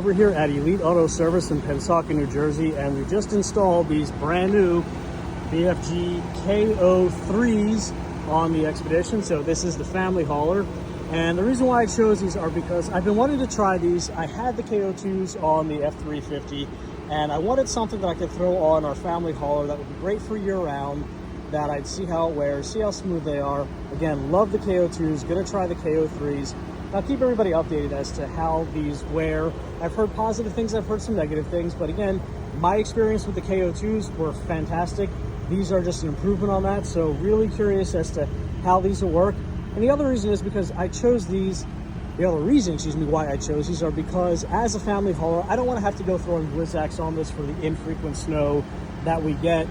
over here at Elite Auto Service in Pensacola, New Jersey, and we just installed these brand new BFG K03s on the Expedition. So this is the family hauler. And the reason why I chose these are because I've been wanting to try these. I had the K02s on the F350, and I wanted something that I could throw on our family hauler that would be great for year-round, that I'd see how it wears, see how smooth they are. Again, love the K02s, gonna try the K03s. I'll keep everybody updated as to how these wear. I've heard positive things, I've heard some negative things, but again, my experience with the K02s were fantastic. These are just an improvement on that, so really curious as to how these will work. And the other reason is because I chose these, the other reason, why I chose these are because as a family hauler, I don't want to have to go throwing Blizzaks on this for the infrequent snow that we get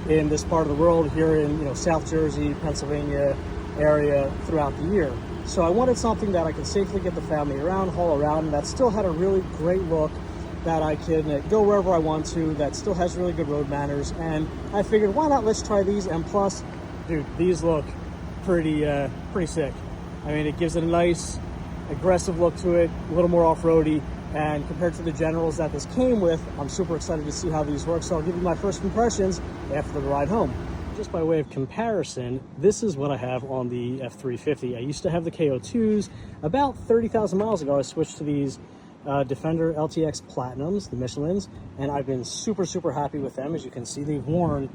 in this part of the world here in South Jersey, Pennsylvania area throughout the year. So I wanted something that I could safely get the family around, haul around, and that still had a really great look, that I can go wherever I want to, that still has really good road manners. And I figured, why not, let's try these. And plus, dude, these look pretty sick. I mean, it gives it a nice aggressive look to it, a little more off-roady, and compared to the Generals that this came with, I'm super excited to see how these work. So I'll give you my first impressions after the ride home. Just by way of comparison, this is what I have on the F350. I used to have the K02s. About 30,000 miles ago, I switched to these Defender LTX Platinums, the Michelins, and I've been super happy with them. As you can see, they've worn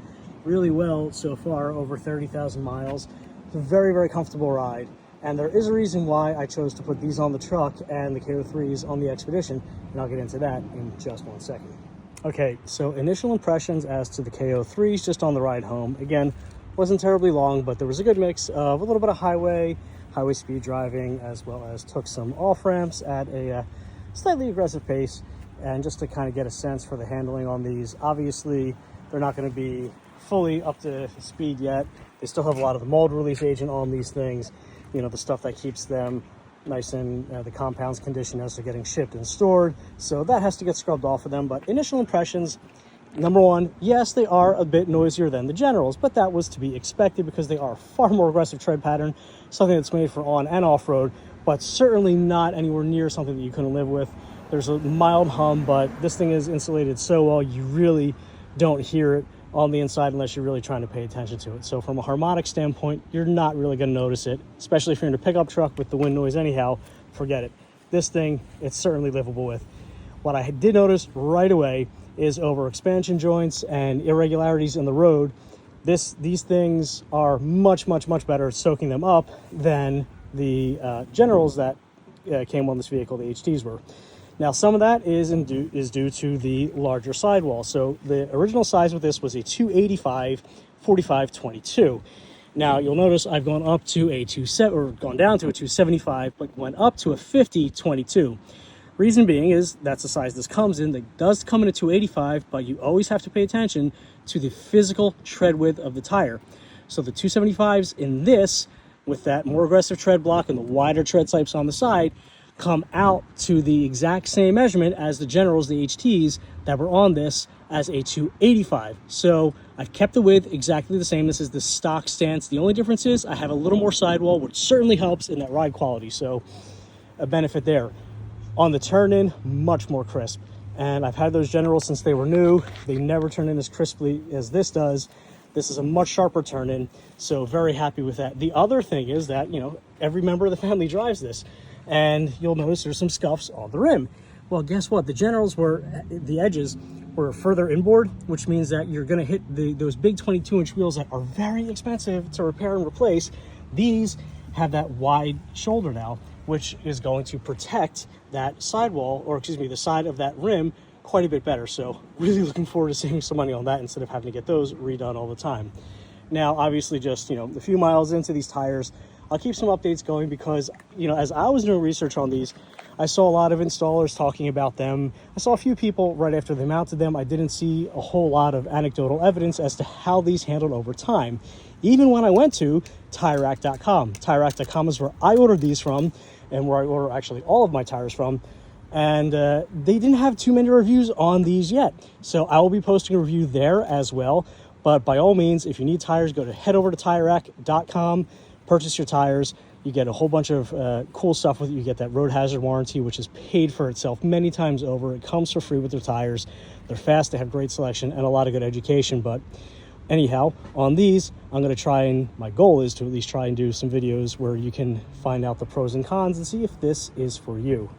really well so far, over 30,000 miles. It's a very comfortable ride, and there is a reason why I chose to put these on the truck and the K03s on the Expedition, and I'll get into that in just one second. Okay, so initial impressions as to the K03s just on the ride home. Again, wasn't terribly long, but there was a good mix of a little bit of highway speed driving, as well as took some off ramps at a slightly aggressive pace, and just to kind of get a sense for the handling on these. Obviously, they're not going to be fully up to speed yet. They still have a lot of the mold release agent on these things, the stuff that keeps them nice in the compound's condition as they're getting shipped and stored. So that has to get scrubbed off of them. But initial impressions, number one, yes, they are a bit noisier than the Generals, but that was to be expected because they are far more aggressive tread pattern, something that's made for on and off-road, but certainly not anywhere near something that you couldn't live with. There's a mild hum, but this thing is insulated so well, you really don't hear it on the inside unless you're really trying to pay attention to it. So from a harmonic standpoint, you're not really going to notice it, especially if you're in a pickup truck with the wind noise anyhow. Forget it. This thing, it's certainly livable with. What I did notice right away is over expansion joints and irregularities in the road. These things are much better at soaking them up than the Generals that came on this vehicle, the HTs were. Now, some of that is due to the larger sidewall. So the original size with this was a 285/45/22. Now, you'll notice I've gone up to a gone down to a 275, but went up to a 50/22. Reason being is that's the size this comes in. That does come in a 285, but you always have to pay attention to the physical tread width of the tire. So the 275s in this, with that more aggressive tread block and the wider tread slopes on the side, come out to the exact same measurement as the Generals, the HTs, that were on this as a 285. So I've kept the width exactly the same. This is the stock stance. The only difference is I have a little more sidewall, which certainly helps in that ride quality. So a benefit there. On the turn-in, much more crisp. And I've had those Generals since they were new. They never turn in as crisply as this does. This is a much sharper turn-in, so very happy with that. The other thing is that, every member of the family drives this, and you'll notice there's some scuffs on the rim. Well, guess what? The Generals the edges were further inboard, which means that you're going to hit those big 22-inch wheels that are very expensive to repair and replace. These have that wide shoulder now, which is going to protect that sidewall, or the side of that rim, quite a bit better. So really looking forward to saving some money on that instead of having to get those redone all the time. Now, obviously, just a few miles into these tires, I'll keep some updates going because, as I was doing research on these, I saw a lot of installers talking about them. I saw a few people right after they mounted them. I didn't see a whole lot of anecdotal evidence as to how these handled over time. Even when I went to TireRack.com. TireRack.com is where I ordered these from, and where I order actually all of my tires from. And they didn't have too many reviews on these yet. So I will be posting a review there as well. But by all means, if you need tires, head over to TireRack.com, purchase your tires. You get a whole bunch of cool stuff with it. You get that road hazard warranty, which is paid for itself many times over. It comes for free with their tires. They're fast, they have great selection, and a lot of good education. But anyhow, on these, I'm going to try, and my goal is to at least try and do some videos where you can find out the pros and cons and see if this is for you.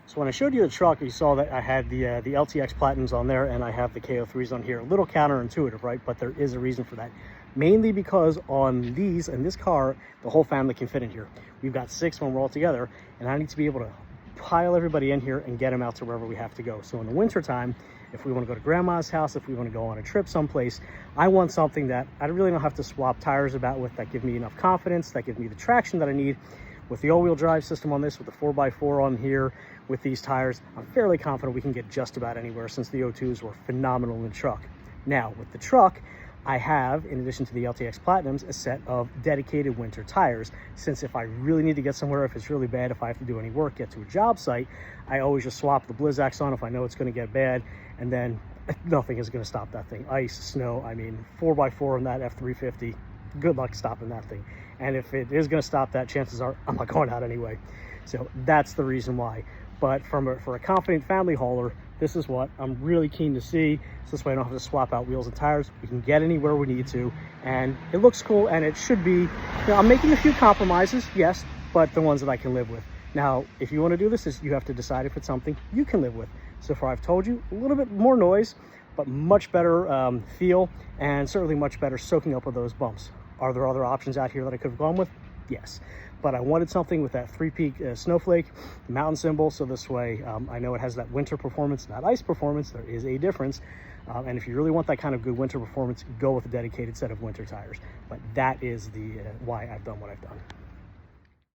So when I showed you the truck, you saw that I had the LTX Platinums on there, and I have the K03s on here. A little counterintuitive, right? But there is a reason for that. Mainly because on these, in this car, the whole family can fit in here. We've got 6 when we're all together, and I need to be able to pile everybody in here and get them out to wherever we have to go. So in the winter time, if we want to go to grandma's house, if we want to go on a trip someplace, I want something that I really don't have to swap tires about with, that give me enough confidence, that give me the traction that I need. With the all-wheel drive system on this, with the 4x4 on here, with these tires, I'm fairly confident we can get just about anywhere, since the O2s were phenomenal in the truck. Now, with the truck, I have, in addition to the LTX Platinums, a set of dedicated winter tires. Since if I really need to get somewhere, if it's really bad, if I have to do any work, get to a job site, I always just swap the Blizzaks on if I know it's going to get bad, and then nothing is going to stop that thing. Ice, snow, I mean, 4x4 on that F350, good luck stopping that thing. And if it is going to stop that, chances are I'm not going out anyway. So that's the reason why. But for a confident family hauler, this is what I'm really keen to see. So this way I don't have to swap out wheels and tires. We can get anywhere we need to, and it looks cool, and it should be, you know, I'm making a few compromises, yes, but the ones that I can live with. Now, if you want to do this, you have to decide if it's something you can live with. So far I've told you, a little bit more noise, but much better feel, and certainly much better soaking up of those bumps. Are there other options out here that I could have gone with? Yes. But I wanted something with that 3-peak snowflake, mountain symbol, so this way I know it has that winter performance, not ice performance. There is a difference. And if you really want that kind of good winter performance, go with a dedicated set of winter tires. But that is the why I've done what I've done.